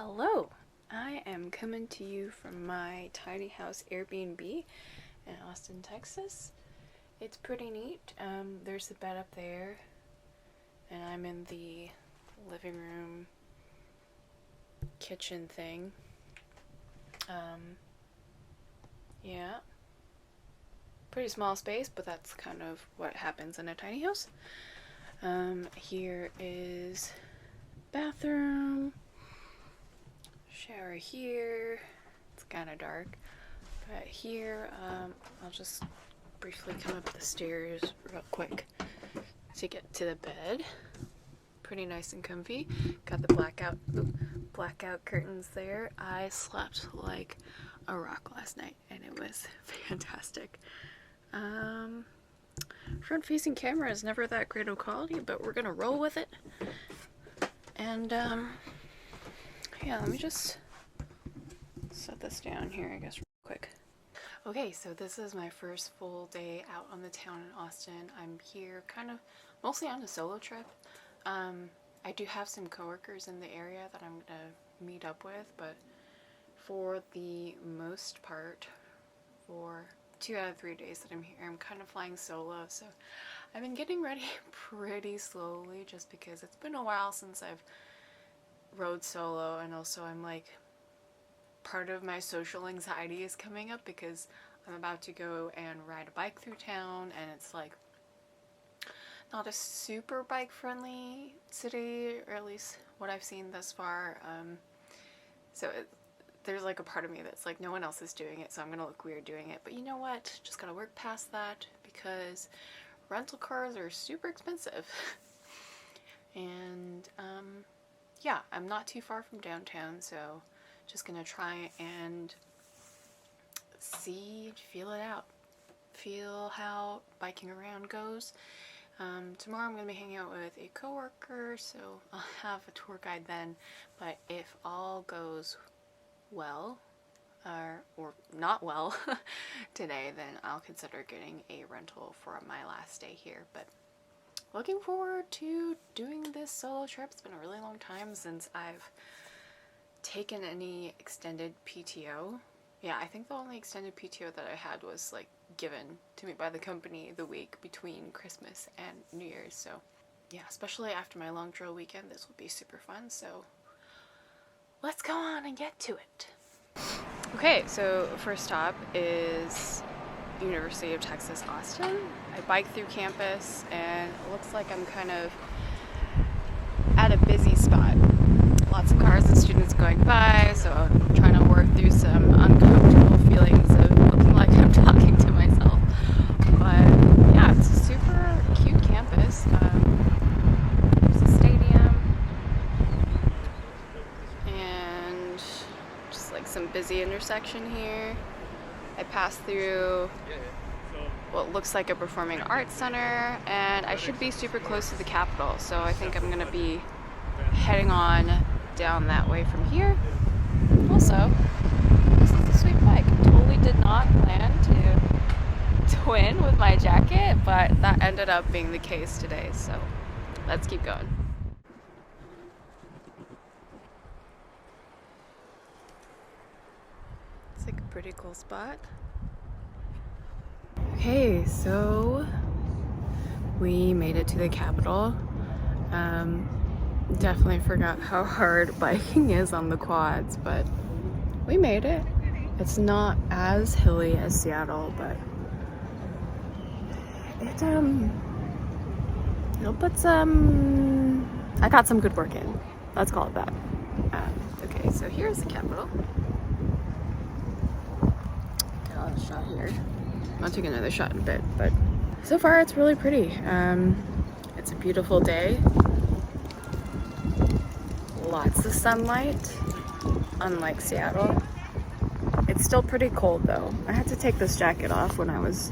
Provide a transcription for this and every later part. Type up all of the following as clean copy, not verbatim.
Hello! I am coming to you from my tiny house Airbnb in Austin, Texas. It's pretty neat. There's a bed up there, and I'm in the living room kitchen thing. Yeah. Pretty small space, but that's kind of what happens in a tiny house. Here is bathroom. Shower here. It's kind of dark, but here I'll just briefly come up the stairs real quick to get to the bed. Pretty nice and comfy. Got the blackout curtains there. I slept like a rock last night and it was fantastic. Front facing camera is never that great of quality, but we're gonna roll with it. And yeah, let me just set this down here, I guess, real quick. Okay, so this is my first full day out on the town in Austin. I'm here kind of mostly on a solo trip. I do have some coworkers in the area that I'm gonna meet up with, but for the most part, for 2 out of 3 days that I'm here, I'm kind of flying solo, so I've been getting ready pretty slowly just because it's been a while since I've rode solo, and also I'm like, part of my social anxiety is coming up because I'm about to go and ride a bike through town, and it's like not a super bike friendly city, or at least what I've seen thus far. There's like a part of me that's like, no one else is doing it, so I'm gonna look weird doing it. But you know what? Just gotta work past that because rental cars are super expensive. And yeah, I'm not too far from downtown, so just gonna try and feel it out. Feel how biking around goes. Tomorrow I'm gonna be hanging out with a coworker, so I'll have a tour guide then. But if all goes well, or not well today, then I'll consider getting a rental for my last day here. But looking forward to doing this solo trip. It's been a really long time since I've taken any extended PTO. Yeah, I think the only extended PTO that I had was like given to me by the company the week between Christmas and New Year's. So yeah, especially after my long trail weekend, this will be super fun. So let's go on and get to it. Okay, so first stop is University of Texas, Austin. I biked through campus and it looks like I'm kind of at a busy spot. Lots of cars and students going by, so I'm trying to work through some uncomfortable feelings of looking like I'm talking to myself. But yeah, it's a super cute campus. There's a stadium and just like some busy intersection here. I passed through what looks like a performing arts center, and I should be super close to the Capitol, so I think I'm gonna be heading on down that way from here. Also, this is a sweet bike. Totally did not plan to win with my jacket, but that ended up being the case today, so let's keep going. It's like a pretty cool spot. Okay, so we made it to the Capitol. Definitely forgot how hard biking is on the quads, but we made it. It's not as hilly as Seattle, but it'll put some, I got some good work in. Let's call it that. Okay, so here's the Capitol. Get a shot here. I'll take another shot in a bit, but so far it's really pretty. It's a beautiful day. Lots of sunlight, unlike Seattle. It's still pretty cold though. I had to take this jacket off when I was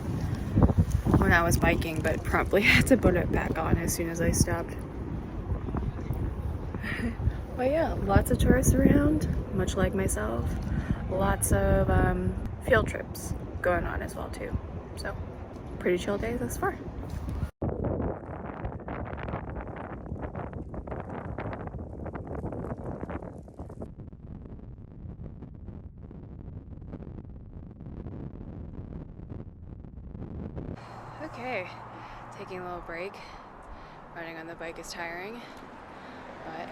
biking, but promptly had to put it back on as soon as I stopped. But yeah, lots of tourists around, much like myself. Lots of field trips going on as well too. So pretty chill day thus far. Okay, taking a little break. Riding on the bike is tiring, but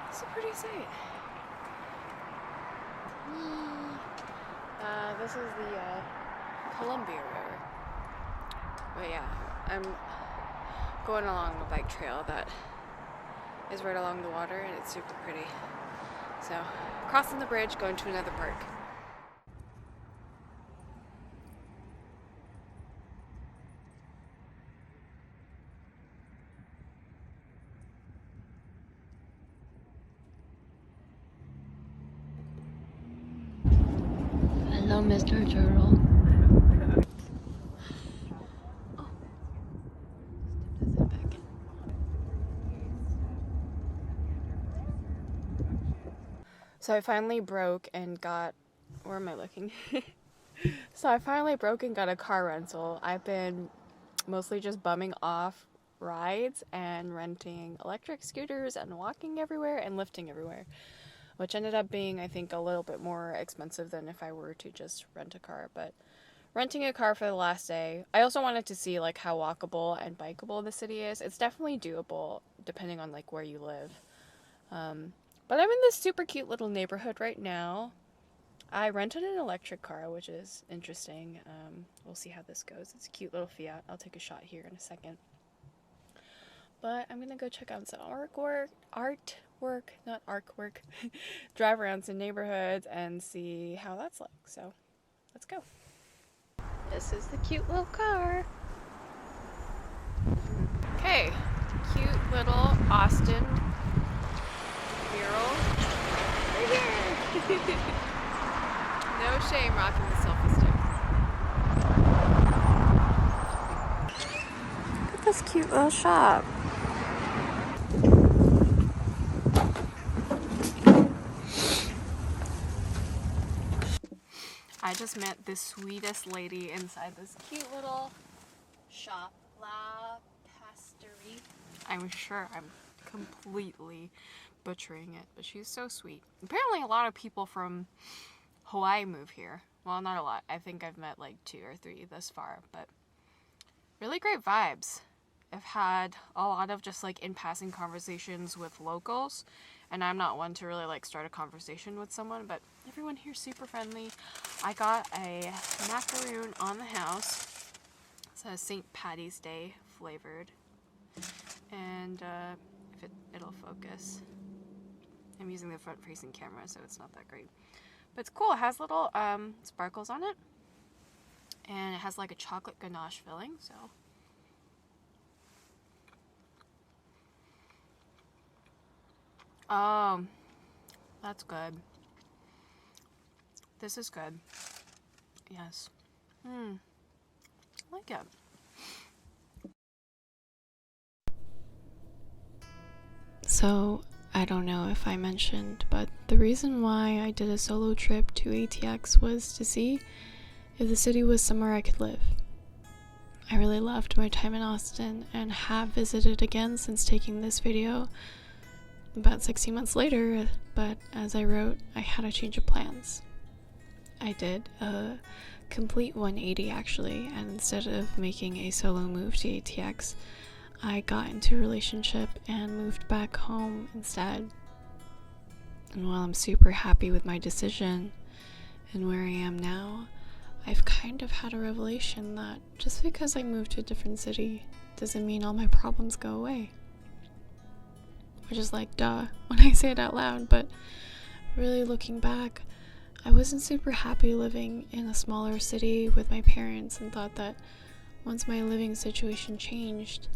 it's a pretty sight. This is the Columbia River. But yeah, I'm going along a bike trail that is right along the water, and it's super pretty. So, crossing the bridge, going to another park. Hello, Mr. Turtle. So I finally broke and got, where am I looking? So I finally broke and got a car rental. I've been mostly just bumming off rides and renting electric scooters and walking everywhere and lifting everywhere, which ended up being, I think, a little bit more expensive than if I were to just rent a car. But renting a car for the last day, I also wanted to see like how walkable and bikeable the city is. It's definitely doable depending on like where you live. But I'm in this super cute little neighborhood right now. I rented an electric car, which is interesting. We'll see how this goes. It's a cute little Fiat. I'll take a shot here in a second. But I'm gonna go check out some artwork, not artwork. Drive around some neighborhoods and see how that's like. So, let's go. This is the cute little car. Okay, cute little Austin mural right here. No shame rocking the selfie stick. Look at this cute little shop. I just met the sweetest lady inside this cute little shop, La Pasterie. I'm sure I'm completely butchering it, but she's so sweet. Apparently a lot of people from Hawaii move here. Well, not a lot. I think I've met like 2 or 3 thus far, but really great vibes. I've had a lot of just like in passing conversations with locals, and I'm not one to really like start a conversation with someone, but everyone here's super friendly. I got a macaroon on the house. It says St. Patty's Day flavored, and if it'll focus. I'm using the front facing camera, so it's not that great. But it's cool. It has little sparkles on it. And it has like a chocolate ganache filling, so. Oh, that's good. This is good. Yes. I like it. So, I don't know if I mentioned, but the reason why I did a solo trip to ATX was to see if the city was somewhere I could live. I really loved my time in Austin and have visited again since taking this video about 16 months later, but as I wrote, I had a change of plans. I did a complete 180 actually, and instead of making a solo move to ATX, I got into a relationship and moved back home instead. And while I'm super happy with my decision and where I am now, I've kind of had a revelation that just because I moved to a different city doesn't mean all my problems go away. Which is like, duh, when I say it out loud, but really looking back, I wasn't super happy living in a smaller city with my parents and thought that once my living situation changed,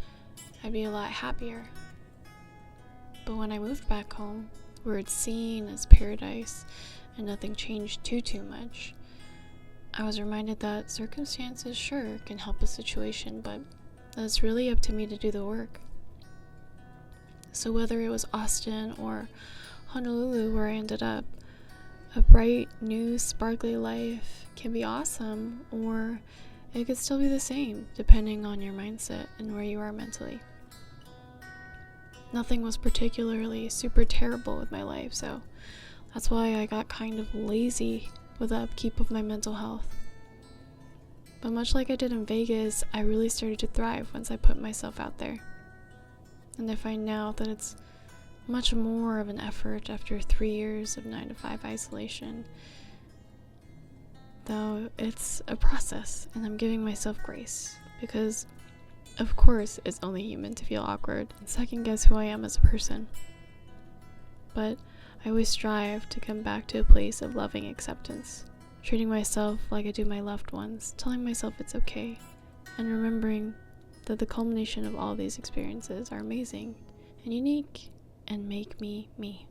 I'd be a lot happier. But when I moved back home, where it's seen as paradise and nothing changed too much, I was reminded that circumstances sure can help a situation, but that it's really up to me to do the work. So whether it was Austin or Honolulu where I ended up, a bright, new, sparkly life can be awesome, or it could still be the same, depending on your mindset and where you are mentally. Nothing was particularly super terrible with my life, so that's why I got kind of lazy with the upkeep of my mental health. But much like I did in Vegas, I really started to thrive once I put myself out there. And I find now that it's much more of an effort after 3 years of 9-to-5 isolation. Though it's a process, and I'm giving myself grace, because of course it's only human to feel awkward and second guess who I am as a person. But I always strive to come back to a place of loving acceptance, treating myself like I do my loved ones, telling myself it's okay, and remembering that the culmination of all these experiences are amazing and unique and make me me.